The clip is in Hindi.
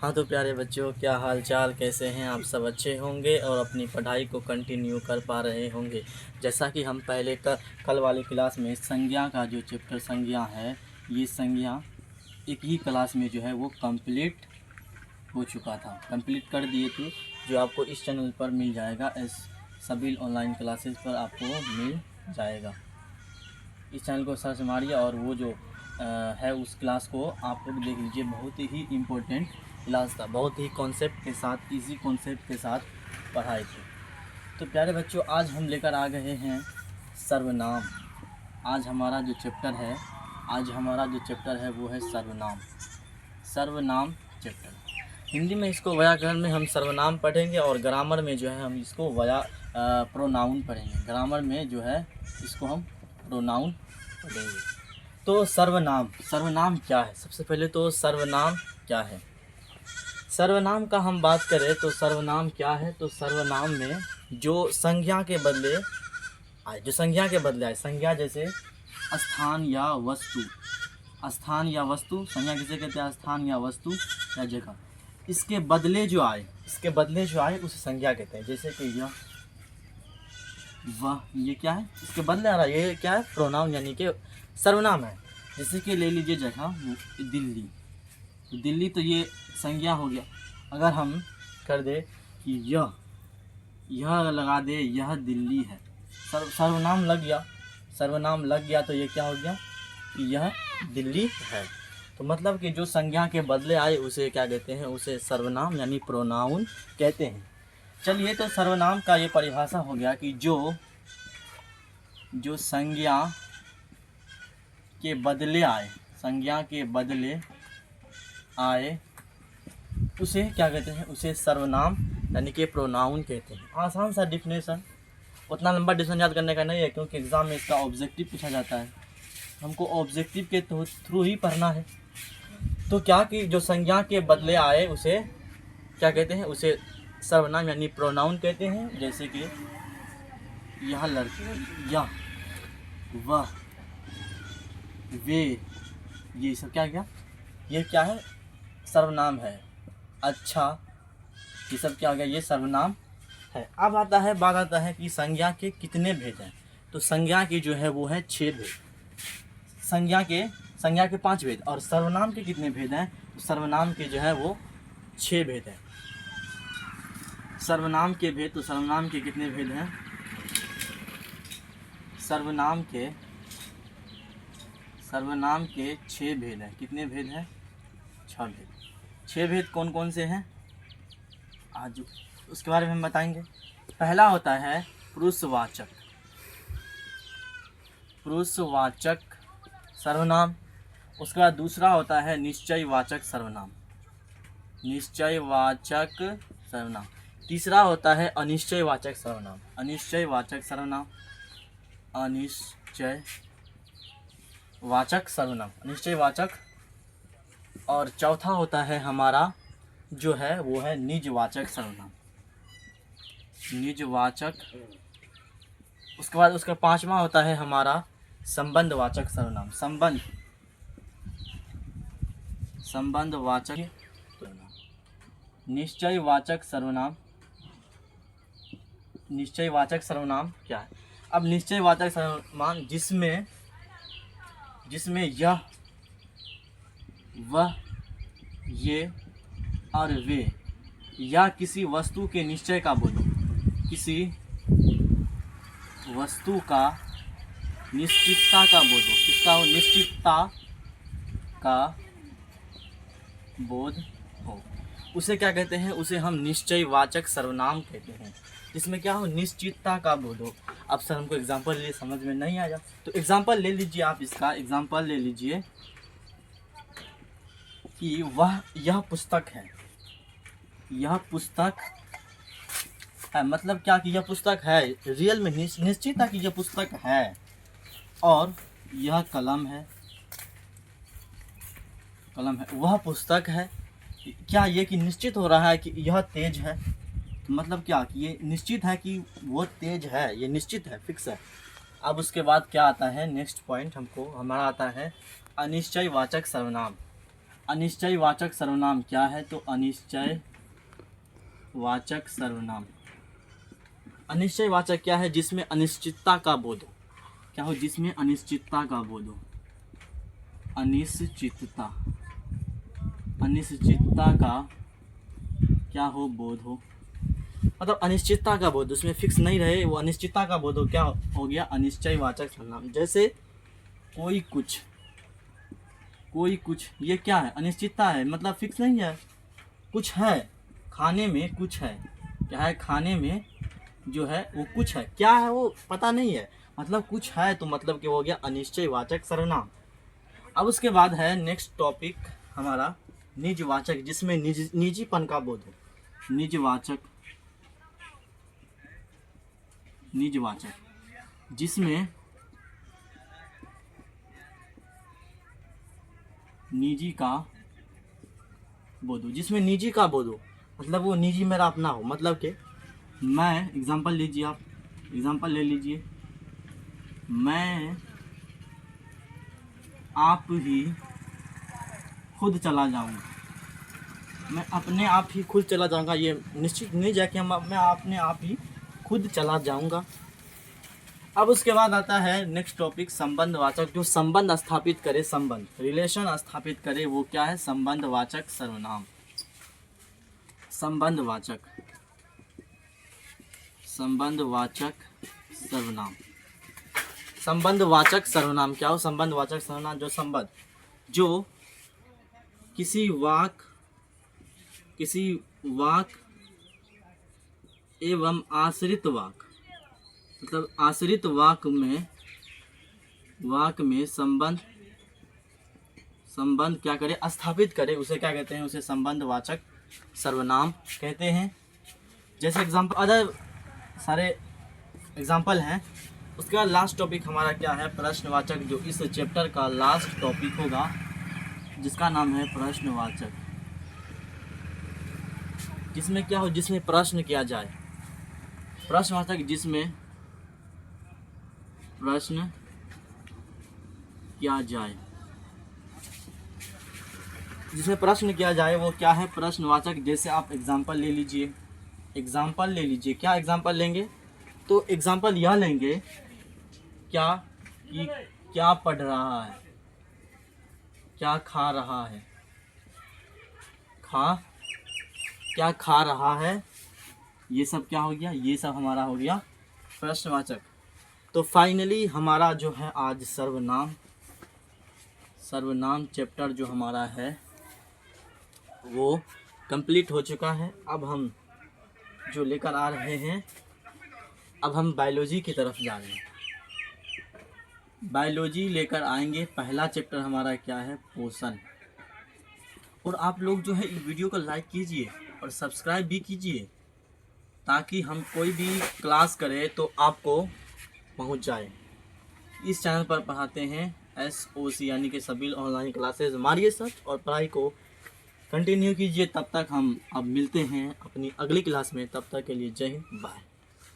हाँ तो प्यारे बच्चों, क्या हाल चाल, कैसे हैं आप? सब अच्छे होंगे और अपनी पढ़ाई को कंटिन्यू कर पा रहे होंगे। जैसा कि हम पहले कल वाली क्लास में संज्ञा का जो चैप्टर संज्ञा है, ये संज्ञा एक ही क्लास में जो है वो कंप्लीट हो चुका था, कंप्लीट कर दिए थे। जो आपको इस चैनल पर मिल जाएगा, इस सभी ऑनलाइन क्लासेस पर आपको मिल जाएगा। इस चैनल को सर्च मारिए और वो जो है उस क्लास को आप लोग देख लीजिए। बहुत ही इम्पोर्टेंट क्लास था, बहुत ही कॉन्सेप्ट के साथ, इजी कॉन्सेप्ट के साथ पढ़ाई थी। तो प्यारे बच्चों, आज हम लेकर आ गए हैं सर्वनाम। आज हमारा जो चैप्टर है वो है सर्वनाम। सर्वनाम चैप्टर हिंदी में इसको व्याकरण में हम सर्वनाम पढ़ेंगे और ग्रामर में जो है हम इसको प्रोनाउन पढ़ेंगे। ग्रामर में जो है इसको हम प्रोनाउन पढ़ेंगे। तो सर्वनाम क्या है? सबसे पहले तो सर्वनाम क्या है? सर्वनाम का हम बात करें तो सर्वनाम क्या है? तो सर्वनाम में जो संज्ञा के बदले आए, संज्ञा जैसे स्थान या वस्तु। संज्ञा किसे कहते हैं? स्थान या वस्तु या जगह। इसके बदले जो आए उसे संज्ञा कहते हैं। जैसे कि यह, वह, ये क्या है? इसके बदले आ रहा है, ये क्या है? प्रोनाउन यानी कि सर्वनाम है। जैसे कि ले लीजिए जगह दिल्ली, तो ये संज्ञा हो गया। अगर हम कर दे कि यह लगा दे, यह दिल्ली है, सर्वनाम लग गया। तो ये क्या हो गया कि यह दिल्ली है। तो मतलब कि जो संज्ञा के बदले आए उसे क्या कहते हैं? उसे सर्वनाम यानी प्रोनाउन कहते हैं। चलिए, तो सर्वनाम का ये परिभाषा हो गया कि जो संज्ञा के बदले आए उसे क्या कहते हैं? उसे सर्वनाम यानी कि प्रोनाउन कहते हैं। आसान सा डिफिनेशन, उतना लंबा डिफिनेशन याद करने का नहीं है, क्योंकि एग्ज़ाम में इसका ऑब्जेक्टिव पूछा जाता है। हमको ऑब्जेक्टिव के थ्रू ही पढ़ना है। तो क्या कि जो संज्ञा के बदले आए उसे क्या कहते हैं? उसे सर्वनाम यानी प्रोनाउन कहते हैं। जैसे कि यह लड़की, यह, वह, वे, ये सब क्या गया? ये क्या है? सर्वनाम है। अच्छा, ये सब क्या हो गया? ये सर्वनाम है। अब बात आता है कि संज्ञा के कितने भेद हैं। तो संज्ञा की जो है वो है 6 भेद। संज्ञा के 5 भेद। और सर्वनाम के कितने भेद हैं? तो सर्वनाम के जो है वो 6 भेद हैं। सर्वनाम के भेद, तो सर्वनाम के कितने भेद हैं? सर्वनाम के 6 भेद हैं। कितने भेद हैं? 6 भेद। 6 भेद कौन कौन से हैं आज उसके बारे में हम बताएंगे। पहला होता है पुरुषवाचक सर्वनाम। उसके बाद दूसरा होता है निश्चयवाचक सर्वनाम। तीसरा होता है अनिश्चयवाचक सर्वनाम। और चौथा होता है हमारा जो है वो है निजवाचक सर्वनाम। उसके बाद उसका 5वां होता है हमारा संबंधवाचक सर्वनाम। संबंधवाचक सर्वनाम। निश्चयवाचक सर्वनाम क्या है? अब निश्चयवाचक सर्वनाम जिसमें यह, वह, ये और वे या किसी वस्तु के निश्चय का बोधो, किसी वस्तु का निश्चितता का बोधो, किसका हो? निश्चितता का बोध हो, उसे क्या कहते हैं? उसे हम निश्चयवाचक सर्वनाम कहते हैं। जिसमें क्या हो? निश्चितता का बोध हो। अब सर हमको एग्जाम्पल ले, समझ में नहीं आया तो एग्जाम्पल ले लीजिए। आप इसका एग्जाम्पल ले लीजिए कि यह पुस्तक है। मतलब क्या कि यह पुस्तक है, रियल में निश्चित है कि यह पुस्तक है। और यह कलम है। वह पुस्तक है। क्या ये कि निश्चित हो रहा है कि यह तेज है? तो मतलब क्या कि ये निश्चित है कि वो तेज है, ये निश्चित है, फिक्स है। अब उसके बाद क्या आता है? नेक्स्ट पॉइंट हमारा आता है अनिश्चयवाचक सर्वनाम। अनिश्चयवाचक सर्वनाम क्या है? तो अनिश्चयवाचक सर्वनाम, अनिश्चयवाचक क्या है? जिसमें अनिश्चितता का बोध हो। क्या हो? जिसमें अनिश्चितता का बोध हो। अनिश्चितता, अनिश्चितता का क्या हो? बोध हो, मतलब अनिश्चितता का बोध, उसमें फिक्स नहीं रहे, वो अनिश्चितता का बोध हो, क्या हो गया? अनिश्चयवाचक सर्वनाम। जैसे कोई कुछ, कोई कुछ, ये क्या है? अनिश्चितता है, मतलब फिक्स नहीं है, कुछ है, खाने में कुछ है। क्या है? खाने में जो है वो कुछ है, क्या है वो पता नहीं है, मतलब कुछ है, तो मतलब कि हो गया अनिश्चयवाचक सर्वनाम। अब उसके बाद है नेक्स्ट टॉपिक हमारा निजवाचक, जिसमें निजीपन का बोध हो। निजवाचक, निजवाचक जिसमें निजी का बोध हो, जिसमें निजी का बोध हो, मतलब वो निजी मेरा अपना हो। मतलब कि मैं, एग्जांपल लीजिए, आप एग्जांपल ले लीजिए, मैं आप ही खुद चला जाऊंगा, मैं अपने आप ही खुद चला जाऊंगा, ये निश्चित नहीं जाए कि मैं अपने आप ही खुद चला जाऊंगा। अब उसके बाद आता है नेक्स्ट टॉपिक संबंधवाचक, जो संबंध स्थापित करे, संबंध, रिलेशन स्थापित करे, वो क्या है? संबंधवाचक सर्वनाम। संबंधवाचक, संबंधवाचक सर्वनाम। संबंधवाचक सर्वनाम क्या हो? संबंधवाचक सर्वनाम जो संबंध, जो किसी वाक एवं आश्रित वाक, मतलब आश्रित वाक में संबंध क्या करे? स्थापित करे, उसे क्या कहते हैं? उसे संबंधवाचक सर्वनाम कहते हैं। जैसे एग्जाम्पल, अदर सारे एग्जाम्पल हैं। उसके बाद लास्ट टॉपिक हमारा क्या है? प्रश्नवाचक, जो इस चैप्टर का लास्ट टॉपिक होगा, जिसका नाम है प्रश्नवाचक। जिसमें क्या हो? जिसमें प्रश्न किया जाए। प्रश्नवाचक जिसमें प्रश्न किया जाए, जिसमें प्रश्न किया जाए वो क्या है? प्रश्नवाचक। जैसे आप एग्जाम्पल ले लीजिए, एग्जाम्पल ले लीजिए, क्या एग्जाम्पल लेंगे? तो एग्जाम्पल यह लेंगे क्या कि क्या पढ़ रहा है, क्या खा रहा है, क्या खा रहा है, ये सब क्या हो गया? ये सब हमारा हो गया प्रश्नवाचक। तो फाइनली हमारा जो है आज सर्वनाम चैप्टर जो हमारा है वो कंप्लीट हो चुका है। अब हम जो लेकर आ रहे हैं, अब हम बायोलॉजी की तरफ जा रहे हैं। बायोलॉजी लेकर आएंगे। पहला चैप्टर हमारा क्या है? पोषण। और आप लोग जो है इस वीडियो को लाइक कीजिए और सब्सक्राइब भी कीजिए, ताकि हम कोई भी क्लास करें तो आपको पहुंच जाए। इस चैनल पर पढ़ाते हैं SOC, यानी कि सभी ऑनलाइन क्लासेस। मारिए सर्च और पढ़ाई को कंटिन्यू कीजिए। तब तक हम अब मिलते हैं अपनी अगली क्लास में। तब तक के लिए जय हिंद, बाय।